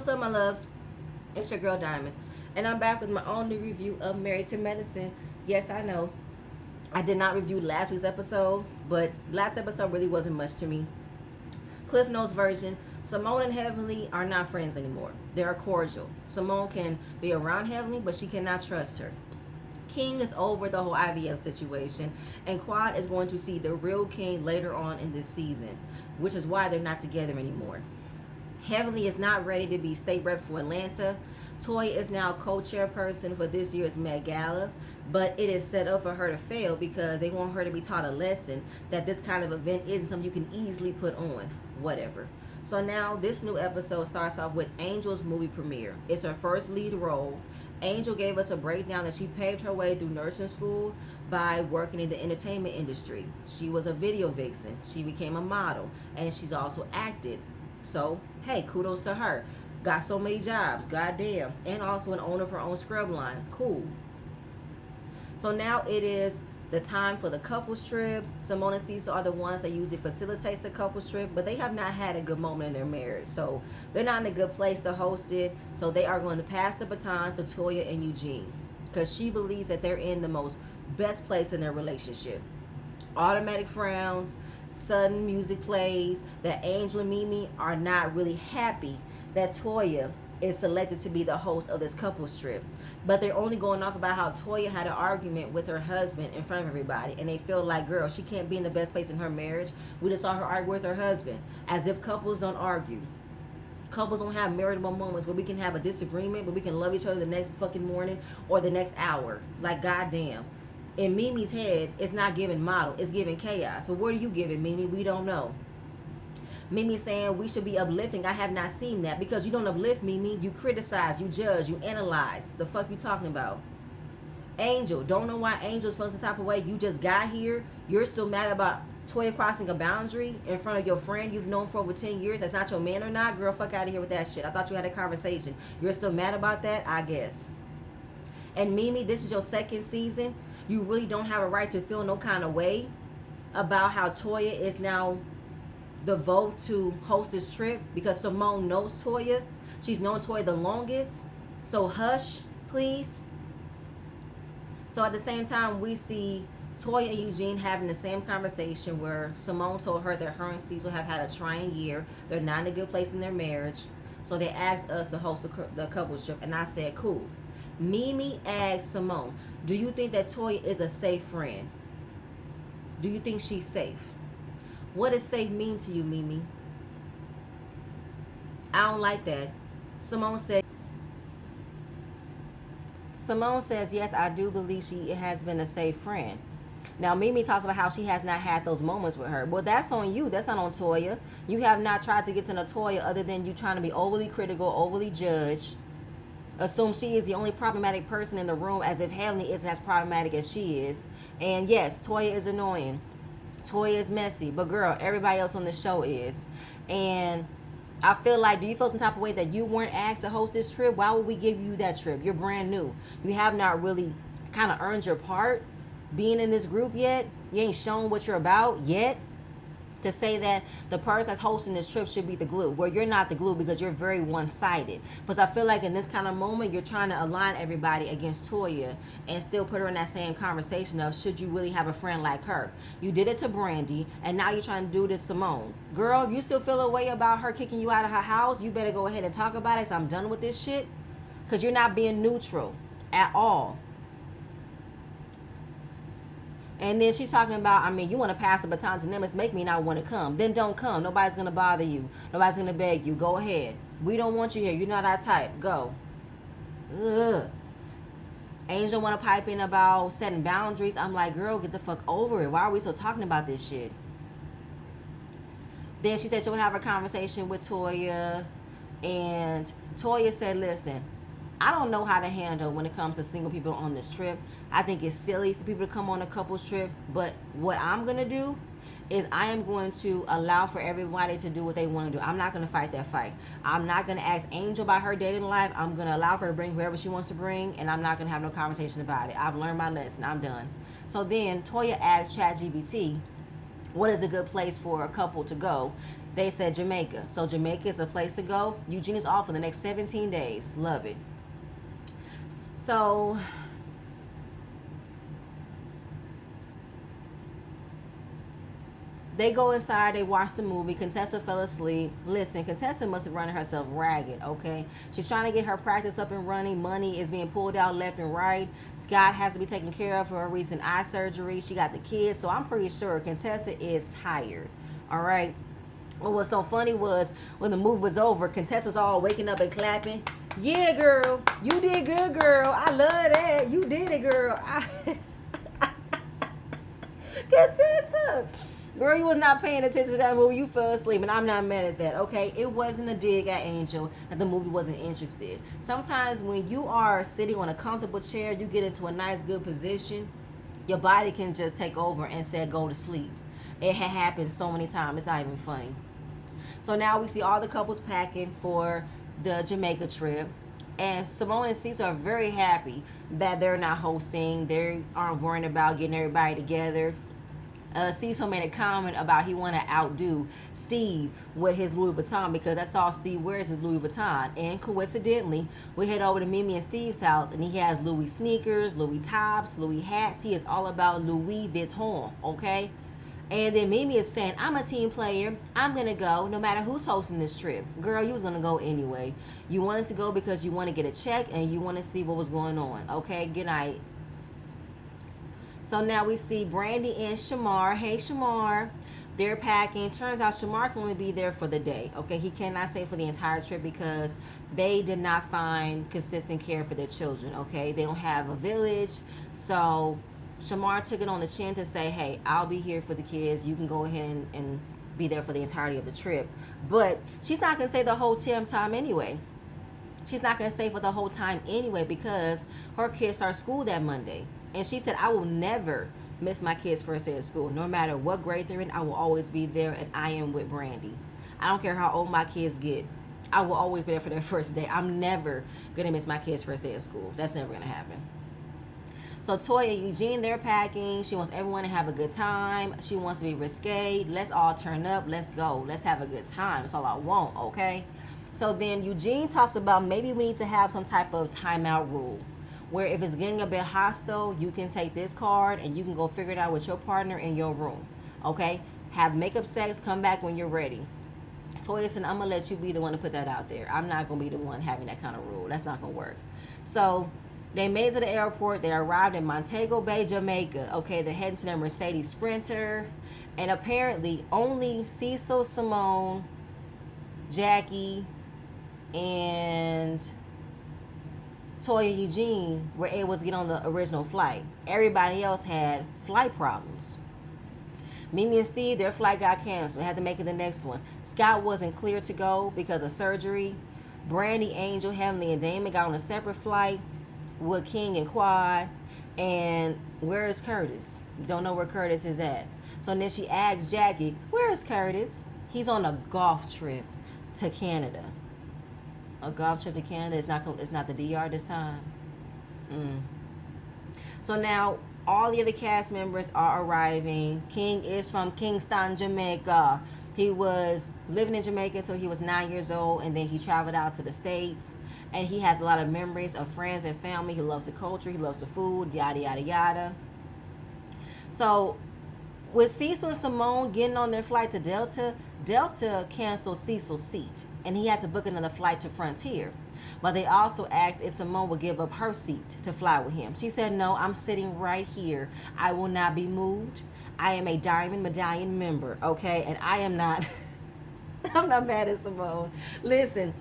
What's up, my loves? It's your girl Diamond, and I'm back with my own new review of Married to Medicine. Yes, I know I did not review last week's episode, but last episode really wasn't much to me. Cliff Notes version: Simone and Heavenly are not friends anymore. They are cordial. Simone can be around Heavenly, but she cannot trust her. King is over the whole IVF situation, and Quad is going to see the real King later on in this season, which is why they're not together anymore. Heavenly is not ready to be state rep for Atlanta. Toya is now co-chairperson for this year's Met Gala, but it is set up for her to fail because they want her to be taught a lesson that this kind of event isn't something you can easily put on. Whatever. So now this new episode starts off with Angel's movie premiere. It's her first lead role. Angel gave us a breakdown that she paved her way through nursing school by working in the entertainment industry. She was a video vixen. She became a model, and she's also acted. So, hey, kudos to her. Got so many jobs, goddamn. And also an owner of her own scrub line. Cool. So now it is the time for the couples trip. Simone and Cecil are the ones that usually facilitates the couples trip, but they have not had a good moment in their marriage. So they're not in a good place to host it. So they are going to pass the baton to Toya and Eugene because she believes that they're in the most best place in their relationship. Automatic frowns, sudden music plays, that Angel and Mimi are not really happy that Toya is selected to be the host of this couples trip. But they're only going off about how Toya had an argument with her husband in front of everybody. And they feel like, girl, she can't be in the best place in her marriage. We just saw her argue with her husband. As if couples don't argue. Couples don't have marital moments where we can have a disagreement, but we can love each other the next fucking morning or the next hour. Like, goddamn. In Mimi's head, it's not giving model. It's giving chaos. So what are you giving, Mimi? We don't know. Mimi saying we should be uplifting. I have not seen that because you don't uplift, Mimi. You criticize, you judge, you analyze. The fuck you talking about? Angel, don't know why Angel's feeling some type of way. You just got here. You're still mad about Toya crossing a boundary in front of your friend you've known for over 10 years. That's not your man or not? Girl, fuck out of here with that shit. I thought you had a conversation. You're still mad about that? I guess. And Mimi, this is your second season. You really don't have a right to feel no kind of way about how Toya is now the vote to host this trip because Simone knows Toya. She's known Toya the longest. So hush, please. So at the same time, we see Toya and Eugene having the same conversation where Simone told her that her and Cecil have had a trying year. They're not in a good place in their marriage. So they asked us to host the couples trip. And I said, cool. Mimi asked Simone, do you think that Toya is a safe friend? Do you think she's safe? What does safe mean to you, Mimi? I don't like that. Simone says, yes, I do believe she has been a safe friend. Now, Mimi talks about how she has not had those moments with her. Well, that's on you. That's not on Toya. You have not tried to get to know Toya other than you trying to be overly critical, overly judge. Assume she is the only problematic person in the room as if Heavenly isn't as problematic as she is. And yes, Toya is annoying. Toya is messy, but girl, everybody else on the show is. And I feel like, do you feel some type of way that you weren't asked to host this trip? Why would we give you that trip? You're brand new. You have not really kind of earned your part being in this group yet. You ain't shown what you're about yet. To say that the person that's hosting this trip should be the glue. Well, you're not the glue because you're very one-sided. Because I feel like in this kind of moment, you're trying to align everybody against Toya and still put her in that same conversation of should you really have a friend like her. You did it to Brandy, and now you're trying to do this to Simone. Girl, if you still feel a way about her kicking you out of her house, you better go ahead and talk about it because I'm done with this shit. Because you're not being neutral at all. And then she's talking about, I mean, you want to pass the baton to them. It's make me not want to come. Then don't come. Nobody's going to bother you. Nobody's going to beg you. Go ahead. We don't want you here. You're not our type. Go. Ugh. Angel want to pipe in about setting boundaries. I'm like, girl, get the fuck over it. Why are we still talking about this shit? Then she said she'll have a conversation with Toya. And Toya said, listen, I don't know how to handle when it comes to single people on this trip. I think it's silly for people to come on a couples trip. But what I'm going to do is I am going to allow for everybody to do what they want to do. I'm not going to fight that fight. I'm not going to ask Angel about her dating life. I'm going to allow her to bring whoever she wants to bring. And I'm not going to have no conversation about it. I've learned my lesson. I'm done. So then Toya asked ChatGPT, what is a good place for a couple to go? They said Jamaica. So Jamaica is a place to go. Eugene is off for the next 17 days. Love it. So they go inside, they watch the movie. Contessa fell asleep. Listen, Contessa must have run herself ragged, okay? She's trying to get her practice up and running. Money is being pulled out left and right. Scott has to be taken care of for her recent eye surgery. She got the kids, so I'm pretty sure Contessa is tired, all right? What was so funny was when the movie was over, Contessa's all waking up and clapping. Yeah, girl, you did good, girl. I love that. You did it, girl. Contessa. Girl, you was not paying attention to that movie. You fell asleep, and I'm not mad at that, okay? It wasn't a dig at Angel that the movie wasn't interested. Sometimes when you are sitting on a comfortable chair, you get into a nice, good position, your body can just take over and say, go to sleep. It had happened so many times. It's not even funny. So now we see all the couples packing for the Jamaica trip. And Simone and Cecil are very happy that they're not hosting. They aren't worrying about getting everybody together. Cecil made a comment about he want to outdo Steve with his Louis Vuitton because that's all Steve wears is Louis Vuitton. And coincidentally, we head over to Mimi and Steve's house and he has Louis sneakers, Louis tops, Louis hats. He is all about Louis Vuitton, okay? And then Mimi is saying, I'm a team player. I'm going to go no matter who's hosting this trip. Girl, you was going to go anyway. You wanted to go because you want to get a check and you want to see what was going on. Okay, good night. So now we see Brandy and Shamar. Hey, Shamar. They're packing. Turns out Shamar can only be there for the day. Okay, he cannot stay for the entire trip because they did not find consistent care for their children. Okay, they don't have a village. So Shamar took it on the chin to say, hey, I'll be here for the kids. You can go ahead and be there for the entirety of the trip. But she's not going to stay the whole time anyway. She's not going to stay for the whole time anyway because her kids start school that Monday. And she said, I will never miss my kids' first day of school. No matter what grade they're in, I will always be there, and I am with Brandy. I don't care how old my kids get. I will always be there for their first day. I'm never going to miss my kids' first day of school. That's never going to happen. So Toya and Eugene, they're packing. She wants everyone to have a good time. She wants to be risque. Let's all turn up. Let's go. Let's have a good time. That's all I want, okay? So then Eugene talks about maybe we need to have some type of timeout rule where if it's getting a bit hostile, you can take this card and you can go figure it out with your partner in your room, okay? Have makeup sex, come back when you're ready. Toya said, I'm going to let you be the one to put that out there. I'm not going to be the one having that kind of rule. That's not going to work. So they made it to the airport. They arrived in Montego Bay, Jamaica. Okay, they're heading to their Mercedes Sprinter. And apparently only Cecil, Simone, Jackie, and Toya Eugene were able to get on the original flight. Everybody else had flight problems. Mimi and Steve, their flight got canceled. They had to make it the next one. Scott wasn't clear to go because of surgery. Brandy, Angel, Heavenly, and Damon got on a separate flight with King and Quad. And where is Curtis? Don't know where Curtis is at. So then she asks Jackie, where is Curtis? He's on a golf trip to Canada. A golf trip to Canada. It's not the DR this time. So now all the other cast members are arriving. King is from Kingston, Jamaica. He was living in Jamaica until he was 9 years old, and then he traveled out to the States. And he has a lot of memories of friends and family. He loves the culture. He loves the food. Yada yada yada. So with Cecil and Simone getting on their flight to Delta, Delta canceled Cecil's seat, and he had to book another flight to Frontier. But they also asked if Simone would give up her seat to fly with him. She said, no, I'm sitting right here. I will not be moved. I am a Diamond Medallion member, okay? And I am not, I'm not mad at Simone. Listen,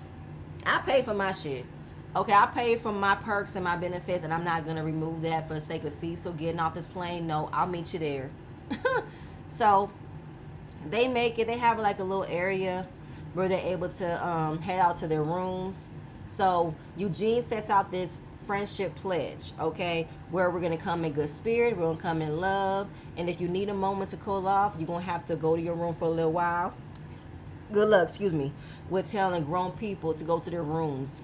I pay for my shit. Okay, I pay for my perks and my benefits, and I'm not going to remove that for the sake of Cecil getting off this plane. No, I'll meet you there. So they make it. They have like a little area where they're able to head out to their rooms. So Eugene sets out this friendship pledge, okay, where we're going to come in good spirit, we're going to come in love, and if you need a moment to cool off, you're going to have to go to your room for a little while. Good luck, with telling grown people to go to their rooms,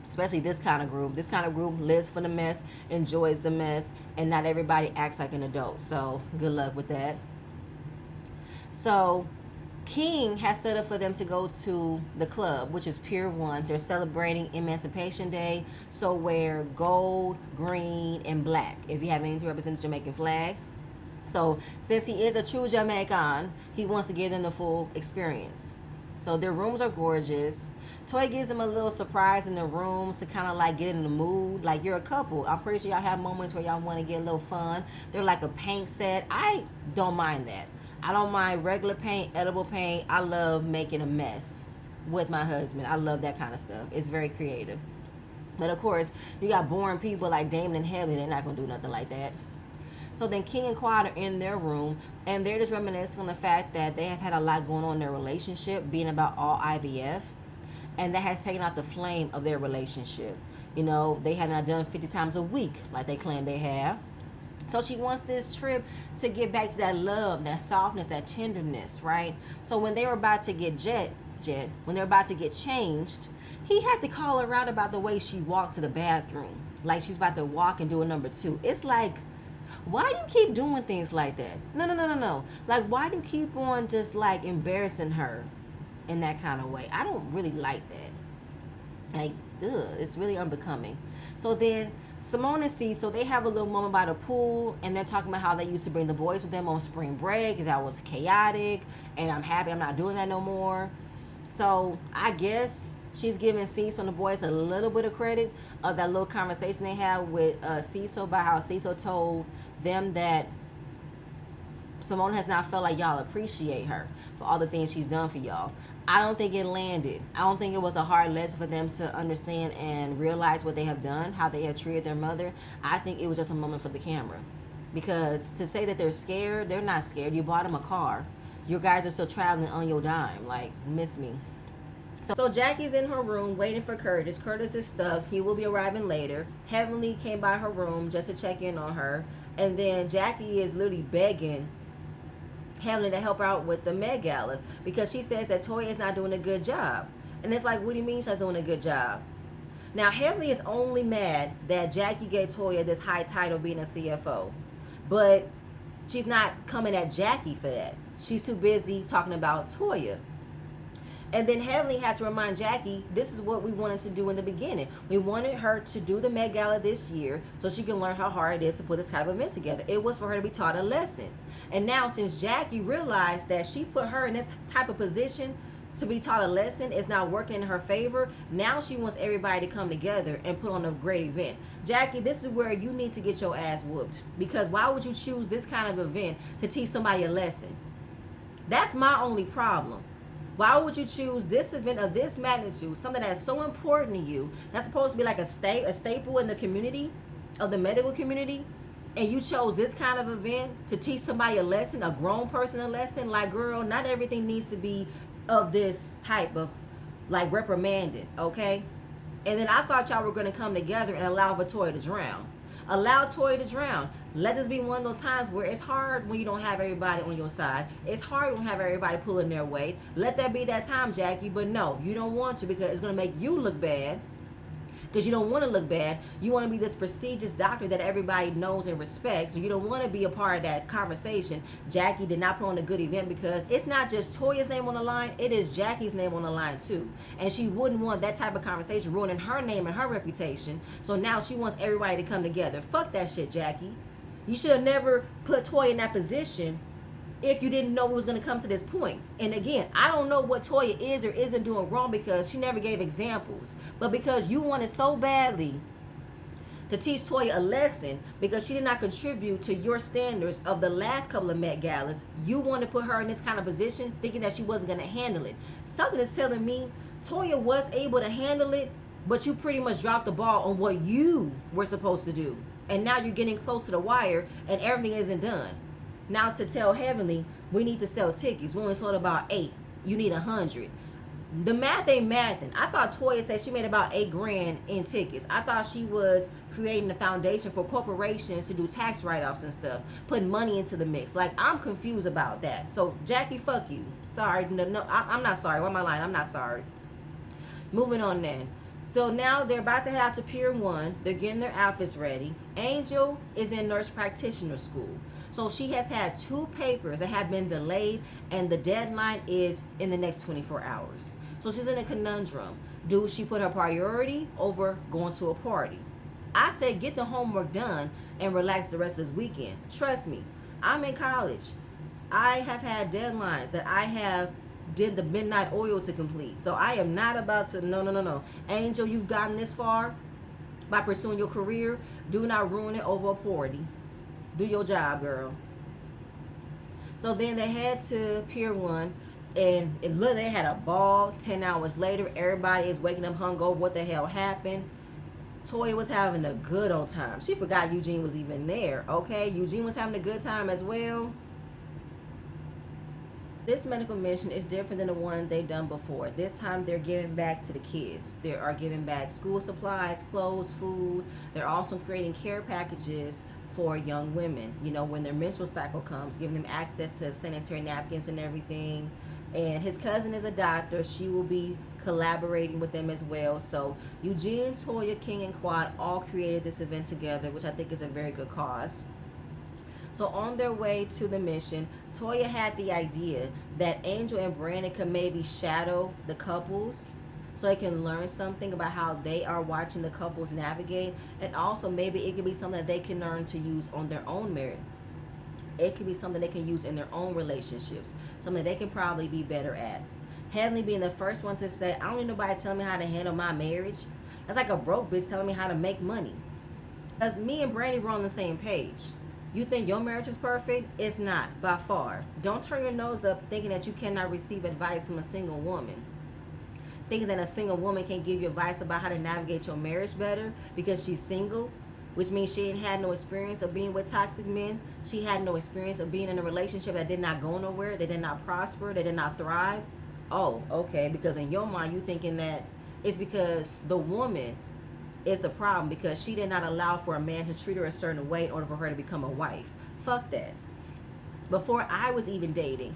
especially this kind of group. This kind of group lives for the mess, enjoys the mess, and not everybody acts like an adult. So good luck with that. So King has set up for them to go to the club, which is Pier 1. They're celebrating Emancipation Day, so wear gold, green, and black if you have anything to represent the Jamaican flag. So since he is a true Jamaican, he wants to give them the full experience. So their rooms are gorgeous. Toy gives them a little surprise in the rooms to kind of like get in the mood. Like you're a couple. I'm pretty sure y'all have moments where y'all want to get a little fun. They're like a paint set. I don't mind that. I don't mind regular paint, edible paint. I love making a mess with my husband. I love that kind of stuff. It's very creative. But of course, you got boring people like Damon and Haley. They're not going to do nothing like that. So then King and Quad are in their room, and they're just reminiscing on the fact that they have had a lot going on in their relationship, being about all IVF, and that has taken out the flame of their relationship. You know, they have not done 50 times a week like they claim they have. So she wants this trip to get back to that love, that softness, that tenderness, right? So when they were about to get when they're about to get changed, he had to call her out about the way she walked to the bathroom. Like she's about to walk and do a number two. It's like, why do you keep doing things like that? No. Like, why do you keep on just like embarrassing her in that kind of way? I don't really like that. Like, it's really unbecoming. So then Simone and Cecil, they have a little moment by the pool, and they're talking about how they used to bring the boys with them on spring break. That was chaotic, and I'm happy I'm not doing that no more. So I guess she's giving Cecil and the boys a little bit of credit of that little conversation they had with Cecil about how Cecil told them that Simone has not felt like y'all appreciate her for all the things she's done for y'all. I don't think it landed. I don't think it was a hard lesson for them to understand and realize what they have done, how they have treated their mother. I think it was just a moment for the camera. Because to say that they're scared, they're not scared. You bought them a car. You guys are still traveling on your dime. Like, miss me. So Jackie's in her room waiting for Curtis. Curtis is stuck. He will be arriving later. Heavenly came by her room just to check in on her. And then Jackie is literally begging Heavenly to help her out with the Met Gala because she says that Toya is not doing a good job. And it's like, what do you mean she's doing a good job? Now, Heavenly is only mad that Jackie gave Toya this high title being a CFO. But she's not coming at Jackie for that. She's too busy talking about Toya. And then Heavenly had to remind Jackie, this is what we wanted to do in the beginning. We wanted her to do the Met Gala this year so she can learn how hard it is to put this kind of event together. It was for her to be taught a lesson. And now since Jackie realized that she put her in this type of position to be taught a lesson, is not working in her favor, now she wants everybody to come together and put on a great event. Jackie, this is where you need to get your ass whooped. Because why would you choose this kind of event to teach somebody a lesson? That's my only problem. Why would you choose this event of this magnitude, something that's so important to you, that's supposed to be like a staple in the community, of the medical community, and you chose this kind of event to teach somebody a lesson, a grown person a lesson? Like, girl, not everything needs to be of this type of, like, reprimanded, okay? And then I thought y'all were going to come together and allow Toya to drown. Allow Toya to drown. Let this be one of those times where it's hard when you don't have everybody on your side. It's hard when you have everybody pulling their weight. Let that be that time, Jackie. But no, you don't want to, because it's going to make you look bad. Because you don't want to look bad. You want to be this prestigious doctor that everybody knows and respects. You don't want to be a part of that conversation. Jackie did not put on a good event because it's not just Toya's name on the line. It is Jackie's name on the line too. And she wouldn't want that type of conversation ruining her name and her reputation. So now she wants everybody to come together. Fuck that shit, Jackie. You should have never put Toya in that position if you didn't know it was going to come to this point. And again, I don't know what Toya is or isn't doing wrong because she never gave examples. But because you wanted so badly to teach Toya a lesson because she did not contribute to your standards of the last couple of Met Galas, you want to put her in this kind of position thinking that she wasn't going to handle it. Something is telling me Toya was able to handle it, but you pretty much dropped the ball on what you were supposed to do. And now you're getting close to the wire and everything isn't done. Now to tell Heavenly, we need to sell tickets. We only sold about 8. You need 100. The math ain't mathing. I thought Toya said she made about $8,000 in tickets. I thought she was creating the foundation for corporations to do tax write-offs and stuff, putting money into the mix. Like, I'm confused about that. So Jackie, fuck you. Sorry. No, I'm not sorry. Why am I lying? I'm not sorry. Moving on then. So now they're about to head out to Pier 1. They're getting their outfits ready. Angel is in nurse practitioner school. So she has had 2 papers that have been delayed, and the deadline is in the next 24 hours. So she's in a conundrum. Do she put her priority over going to a party? I say get the homework done and relax the rest of this weekend. Trust me, I'm in college. I have had deadlines that I have did the midnight oil to complete. So I am not about to, no. Angel, you've gotten this far by pursuing your career. Do not ruin it over a party. Do your job, girl. So then they head to Pier 1, and look, they had a ball. 10 hours later, everybody is waking up hungover. What the hell happened? Toya was having a good old time. She forgot Eugene was even there, okay? Eugene was having a good time as well. This medical mission is different than the one they've done before. This time they're giving back to the kids. They are giving back school supplies, clothes, food. They're also creating care packages for young women, you know, when their menstrual cycle comes, giving them access to sanitary napkins and everything. And his cousin is a doctor. She will be collaborating with them as well. So Eugene, Toya, King, and Quad all created this event together, which I think is a very good cause. So on their way to the mission, Toya had the idea that Angel and Brandon could maybe shadow the couples so they can learn something about how they are watching the couples navigate. And also maybe it could be something that they can learn to use on their own merit. It could be something they can use in their own relationships, something they can probably be better at. Heavenly being the first one to say, I don't need nobody telling me how to handle my marriage. That's like a broke bitch telling me how to make money. Because me and Brandy were on the same page. You think your marriage is perfect? It's not, by far. Don't turn your nose up thinking that you cannot receive advice from a single woman. Thinking that a single woman can give you advice about how to navigate your marriage better because she's single, which means she ain't had no experience of being with toxic men. She had no experience of being in a relationship that did not go nowhere, they did not prosper, they did not thrive. Oh, okay, because in your mind you thinking that it's because the woman is the problem because she did not allow for a man to treat her a certain way in order for her to become a wife. Fuck that. Before I was even dating,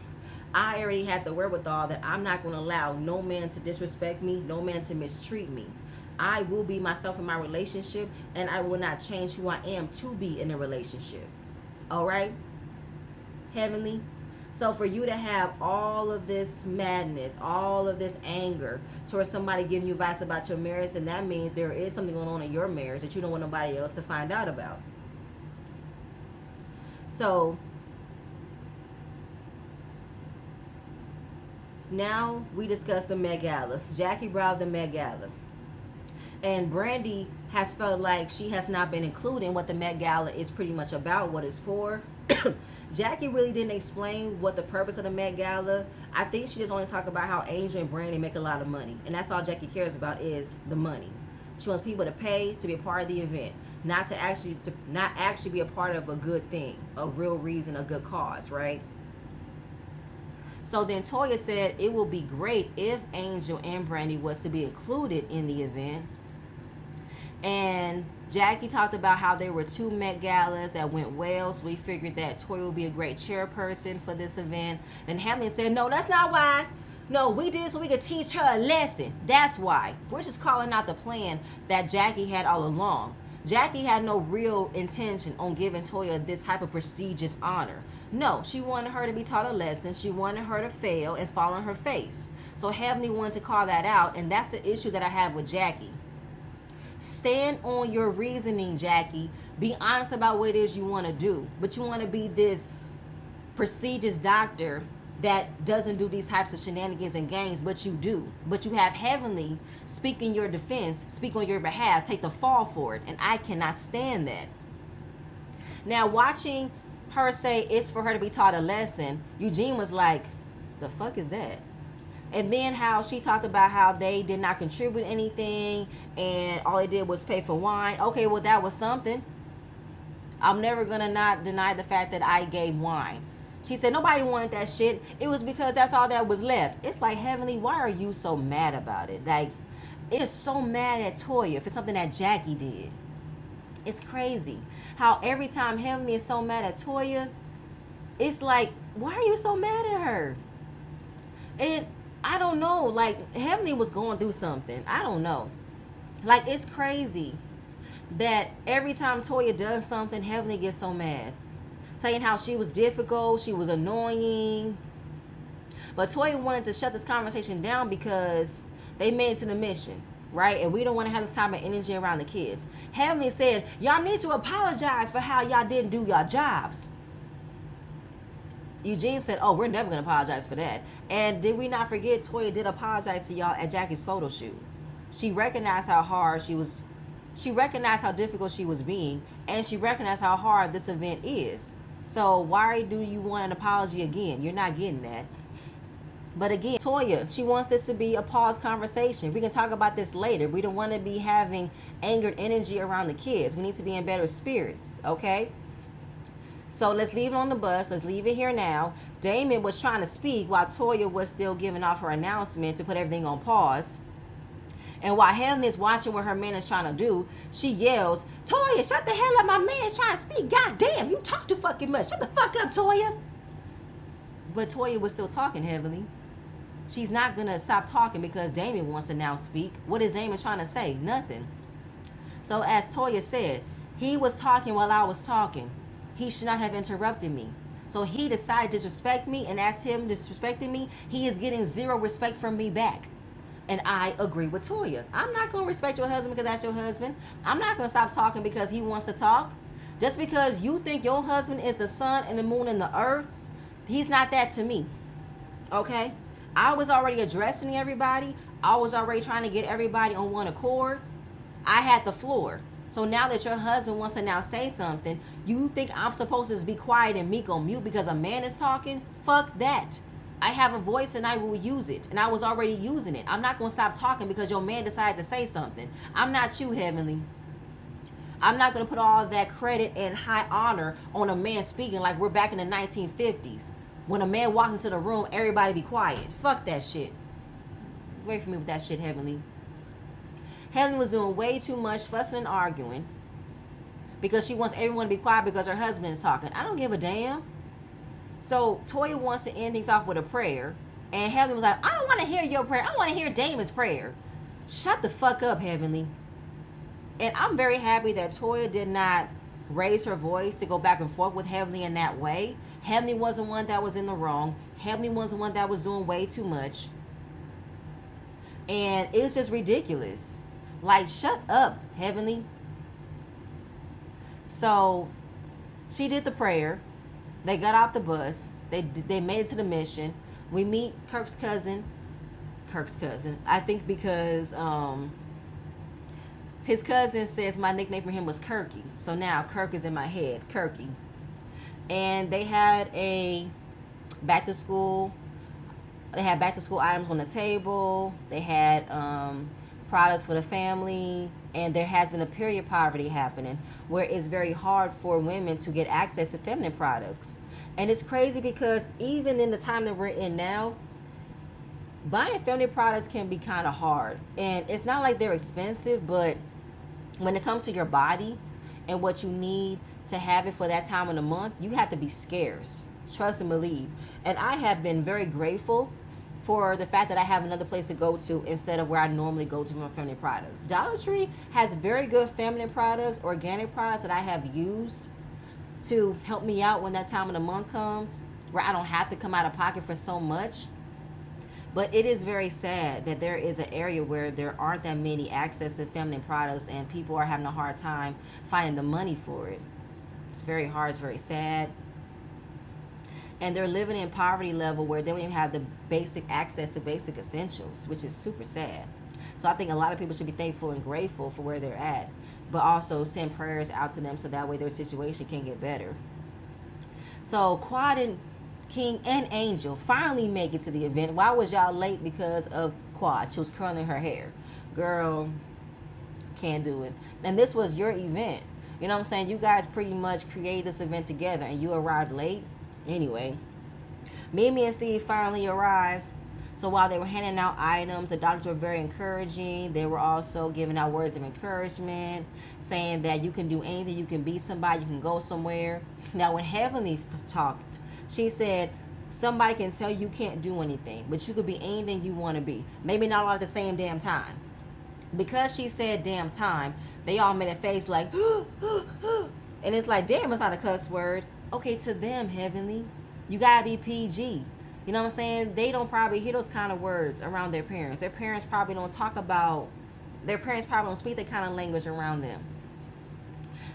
I already had the wherewithal that I'm not going to allow no man to disrespect me, no man to mistreat me. I will be myself in my relationship, and I will not change who I am to be in a relationship. All right? Heavenly? So for you to have all of this madness, all of this anger towards somebody giving you advice about your marriage, and that means there is something going on in your marriage that you don't want nobody else to find out about. So now we discuss the Met Gala. Jackie brought the Met Gala. And Brandy has felt like she has not been included in what the Met Gala is pretty much about, what it's for. Jackie really didn't explain what the purpose of the Met Gala. I think she just only talked about how Angel and Brandy make a lot of money. And that's all Jackie cares about is the money. She wants people to pay to be a part of the event, not actually be a part of a good thing, a real reason, a good cause, right? So then Toya said it will be great if Angel and Brandy was to be included in the event. And Jackie talked about how there were 2 Met Galas that went well, so we figured that Toya would be a great chairperson for this event. And Hamlin said, no, that's not why. No, we did so we could teach her a lesson. That's why. We're just calling out the plan that Jackie had all along. Jackie had no real intention on giving Toya this type of prestigious honor. No, she wanted her to be taught a lesson. She wanted her to fail and fall on her face. So Heavenly wanted to call that out, and that's the issue that I have with Jackie. Stand on your reasoning, Jackie. Be honest about what it is you want to do. But you want to be this prestigious doctor that doesn't do these types of shenanigans and games, but you do. But you have Heavenly speak in your defense, speak on your behalf, take the fall for it. And I cannot stand that. Now, watching her say it's for her to be taught a lesson, Eugene was like, the fuck is that? And then how she talked about how they did not contribute anything and all they did was pay for wine. Okay, well, that was something. I'm never going to not deny the fact that I gave wine. She said nobody wanted that shit. It was because that's all that was left. It's like, Heavenly, why are you so mad about it? Like, it's so mad at Toya for something that Jackie did. It's crazy how every time Heavenly is so mad at Toya, it's like, why are you so mad at her? And I don't know, like, Heavenly was going through something. I don't know. Like, it's crazy that every time Toya does something, Heavenly gets so mad, saying how she was difficult, she was annoying. But Toya wanted to shut this conversation down because they made it to the mission, right? And we don't want to have this kind of energy around the kids. Heavenly said, y'all need to apologize for how y'all didn't do your jobs. Eugene said, oh, we're never going to apologize for that. And did we not forget, Toya did apologize to y'all at Jackie's photo shoot. She recognized how hard she recognized how difficult she was being, and she recognized how hard this event is. So why do you want an apology again? You're not getting that. But again, Toya, she wants this to be a pause conversation. We can talk about this later. We don't want to be having angered energy around the kids. We need to be in better spirits, okay? So let's leave it on the bus. Let's leave it here now. Damon was trying to speak while Toya was still giving off her announcement to put everything on pause. And while Helen is watching what her man is trying to do, she yells, Toya, shut the hell up. My man is trying to speak. God damn, you talk too fucking much. Shut the fuck up, Toya. But Toya was still talking heavily. She's not going to stop talking because Damon wants to now speak. What is Damon trying to say? Nothing. So as Toya said, he was talking while I was talking. He should not have interrupted me. So he decided to disrespect me, and as him disrespecting me, he is getting zero respect from me back. And I agree with Toya. I'm not going to respect your husband because that's your husband. I'm not going to stop talking because he wants to talk. Just because you think your husband is the sun and the moon and the earth, he's not that to me. Okay? I was already addressing everybody. I was already trying to get everybody on one accord. I had the floor. So now that your husband wants to now say something, you think I'm supposed to be quiet and meek on mute because a man is talking? Fuck that. I have a voice and I will use it. And I was already using it. I'm not going to stop talking because your man decided to say something. I'm not you, Heavenly. I'm not going to put all that credit and high honor on a man speaking like we're back in the 1950s. When a man walks into the room, everybody be quiet. Fuck that shit. Wait for me with that shit, Heavenly. Heavenly was doing way too much fussing and arguing because she wants everyone to be quiet because her husband is talking. I don't give a damn. So Toya wants to end things off with a prayer, and Heavenly was like, I don't want to hear your prayer. I want to hear Damon's prayer. Shut the fuck up, Heavenly. And I'm very happy that Toya did not raise her voice to go back and forth with Heavenly in that way. Heavenly wasn't one that was in the wrong. Heavenly wasn't one that was doing way too much. And it was just ridiculous. Like, shut up, Heavenly. So she did the prayer. They got off the bus. They made it to the mission. We meet Kirk's cousin. I think because his cousin says my nickname for him was Kirky. So now Kirk is in my head, Kirky. And they had a back to school. They had back to school items on the table. They had products for the family. And there has been a period poverty happening where it's very hard for women to get access to feminine products. And it's crazy because even in the time that we're in now, buying feminine products can be kind of hard. And it's not like they're expensive, but when it comes to your body and what you need to have it for that time of the month, you have to be scarce. Trust and believe. And I have been very grateful for the fact that I have another place to go to instead of where I normally go to for my feminine products. Dollar Tree has very good feminine products, organic products that I have used to help me out when that time of the month comes, where I don't have to come out of pocket for so much. But it is very sad that there is an area where there aren't that many access to feminine products and people are having a hard time finding the money for it. It's very hard. It's very sad. And they're living in poverty level where they don't even have the basic access to basic essentials, which is super sad. So I think a lot of people should be thankful and grateful for where they're at, but also send prayers out to them so that way their situation can get better. So Quad and King and Angel finally make it to the event. Why was y'all late? Because of Quad. She was curling her hair. Girl, can't do it. And this was your event. You know what I'm saying? You guys pretty much created this event together and you arrived late. Anyway, Mimi and Steve finally arrived. So while they were handing out items, the doctors were very encouraging. They were also giving out words of encouragement, saying that you can do anything, you can be somebody, you can go somewhere. Now, when Heavenly talked, she said, somebody can tell you can't do anything, but you could be anything you want to be. Maybe not all at the same damn time. Because she said damn time, they all made a face like, and it's like, damn, it's not a cuss word. Okay, to them, Heavenly, you gotta be PG. You know what I'm saying? They don't probably hear those kind of words around their parents. Their parents probably don't talk about, their parents probably don't speak that kind of language around them.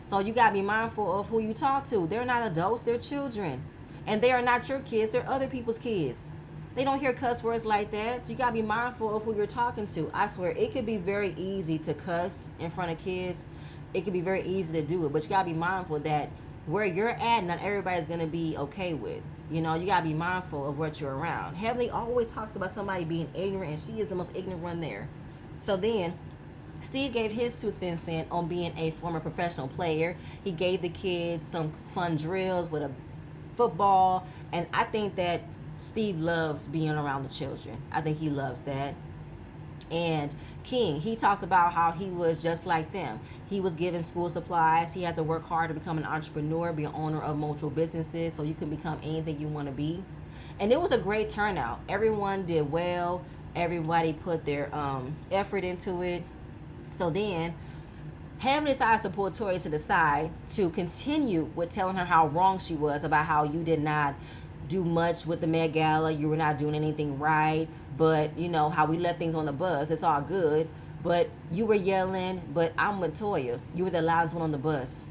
So you gotta be mindful of who you talk to. They're not adults, they're children. And they are not your kids, they're other people's kids. They don't hear cuss words like that. So you gotta be mindful of who you're talking to. I swear, it could be very easy to cuss in front of kids. It could be very easy to do it. But you gotta be mindful that where you're at, not everybody's gonna be okay with. You know, you gotta be mindful of what you're around. Heavenly always talks about somebody being ignorant, and she is the most ignorant one there. So then Steve gave his 2 cents in on being a former professional player. He gave the kids some fun drills with a football, and I think that Steve loves being around the children. I think he loves that. And King, he talks about how he was just like them. He was given school supplies. He had to work hard to become an entrepreneur, be an owner of multiple businesses, so you can become anything you want to be. And it was a great turnout. Everyone did well. Everybody put their effort into it. So then, Ham decides to pull Toya to the side to continue with telling her how wrong she was about how you did not do much with the Met Gala. You were not doing anything right. But, you know, how we left things on the bus. It's all good. But you were yelling, but I'm with Toya. You were the loudest one on the bus.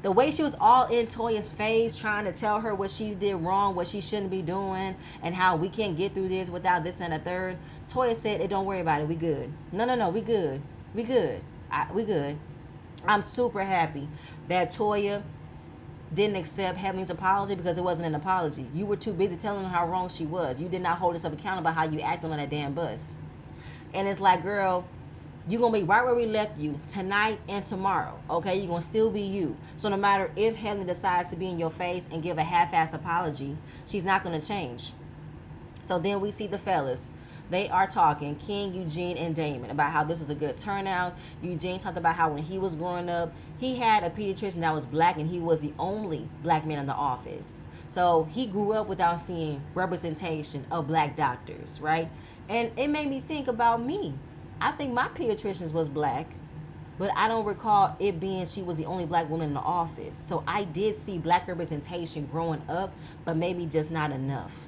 The way she was all in Toya's face, trying to tell her what she did wrong, what she shouldn't be doing, and how we can't get through this without this and a third. Toya said, hey, don't worry about it. We good. No, we good. We good. We good. I'm super happy that Toya didn't accept Heavenly's apology because it wasn't an apology. You were too busy telling her how wrong she was. You did not hold yourself accountable how you acted on that damn bus. And it's like, girl, you're going to be right where we left you tonight and tomorrow, okay? You're going to still be you. So no matter if Heavenly decides to be in your face and give a half-ass apology, she's not going to change. So then we see the fellas. They are talking, King, Eugene, and Damon, about how this was a good turnout. Eugene talked about how when he was growing up, he had a pediatrician that was black, and he was the only black man in the office. So he grew up without seeing representation of black doctors, right? And it made me think about me. I think my pediatrician was black, but I don't recall it being she was the only black woman in the office. So I did see black representation growing up, but maybe just not enough.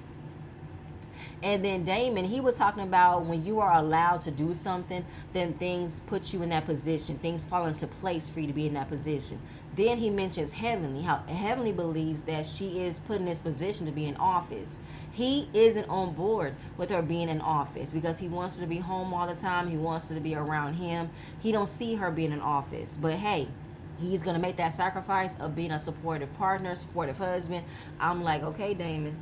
And then Damon, he was talking about when you are allowed to do something, then things put you in that position. Things fall into place for you to be in that position. Then he mentions Heavenly, how Heavenly believes that she is put in this position to be in office. He isn't on board with her being in office because he wants her to be home all the time. He wants her to be around him. He don't see her being in office. But hey, he's going to make that sacrifice of being a supportive partner, supportive husband. I'm like, okay, Damon.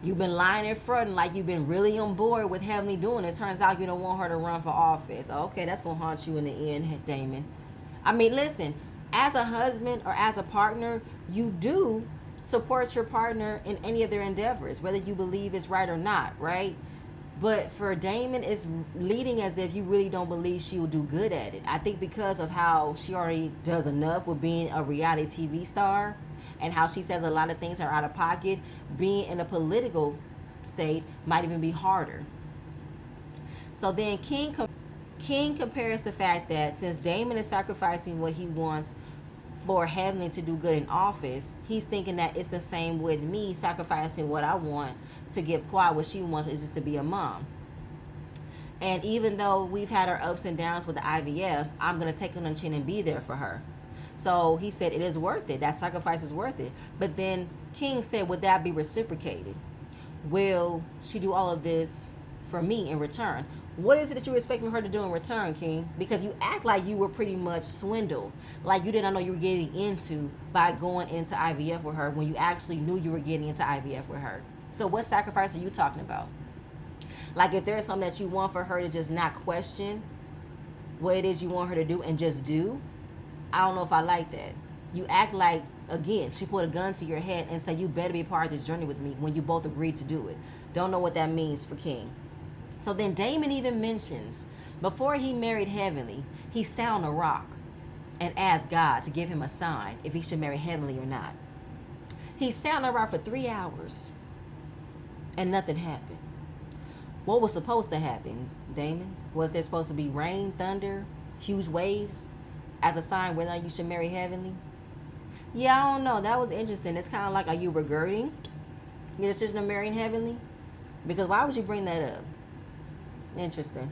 You've been lying in front like you've been really on board with Heavenly doing this. Turns out you don't want her to run for office. Okay, that's going to haunt you in the end, Damon. I mean, listen, as a husband or as a partner, you do support your partner in any of their endeavors, whether you believe it's right or not, right? But for Damon, it's leading as if you really don't believe she will do good at it. I think because of how she already does enough with being a reality TV star, and how she says a lot of things are out of pocket, being in a political state might even be harder. So then King compares the fact that since Damon is sacrificing what he wants for Heavenly to do good in office, he's thinking that it's the same with me sacrificing what I want to give Quad what she wants is just to be a mom. And even though we've had our ups and downs with the IVF, I'm going to take it on the chin and be there for her. So he said it is worth it. That sacrifice is worth it. But then King said, would that be reciprocated? Will she do all of this for me in return? What is it that you're expecting her to do in return, King? Because you act like you were pretty much swindled. Like you didn't know you were getting into by going into IVF with her when you actually knew you were getting into IVF with her. So what sacrifice are you talking about? Like if there's something that you want for her to just not question what it is you want her to do and just do, I don't know if I like that. You act like, again, she put a gun to your head and said, you better be part of this journey with me when you both agreed to do it. Don't know what that means for King. So then Damon even mentions, before he married Heavenly, he sat on a rock and asked God to give him a sign if he should marry Heavenly or not. He sat on a rock for 3 hours and nothing happened. What was supposed to happen, Damon? Was there supposed to be rain, thunder, huge waves as a sign whether or not you should marry heavenly? Yeah, I don't know. That was interesting. It's kind of like, are you regretting your decision of marrying heavenly? Because why would you bring that up? Interesting.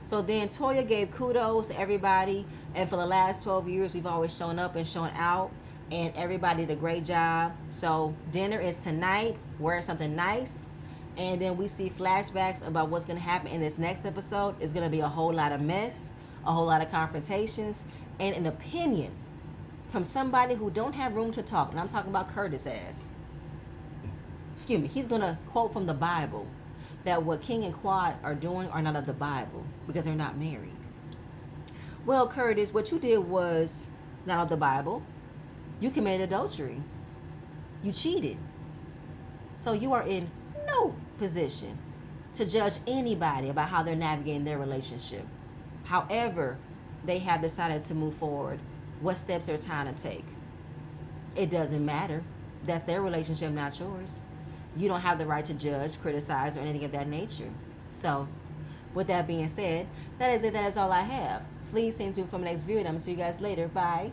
So then Toya gave kudos to everybody. And for the last 12 years, we've always shown up and shown out. And everybody did a great job. So dinner is tonight. Wear something nice. And then we see flashbacks about what's going to happen in this next episode. It's going to be a whole lot of mess, a whole lot of confrontations, and an opinion from somebody who don't have room to talk. And I'm talking about Curtis ass. Excuse me. He's going to quote from the Bible that what King and Quad are doing are not of the Bible because they're not married. Well, Curtis, what you did was not of the Bible. You committed adultery. You cheated. So you are in no position to judge anybody about how they're navigating their relationship. However, they have decided to move forward, what steps they're trying to take. It doesn't matter. That's their relationship, not yours. You don't have the right to judge, criticize, or anything of that nature. So, with that being said, that is it. That is all I have. Please stay tuned for my next video, and I'm going to see you guys later. Bye.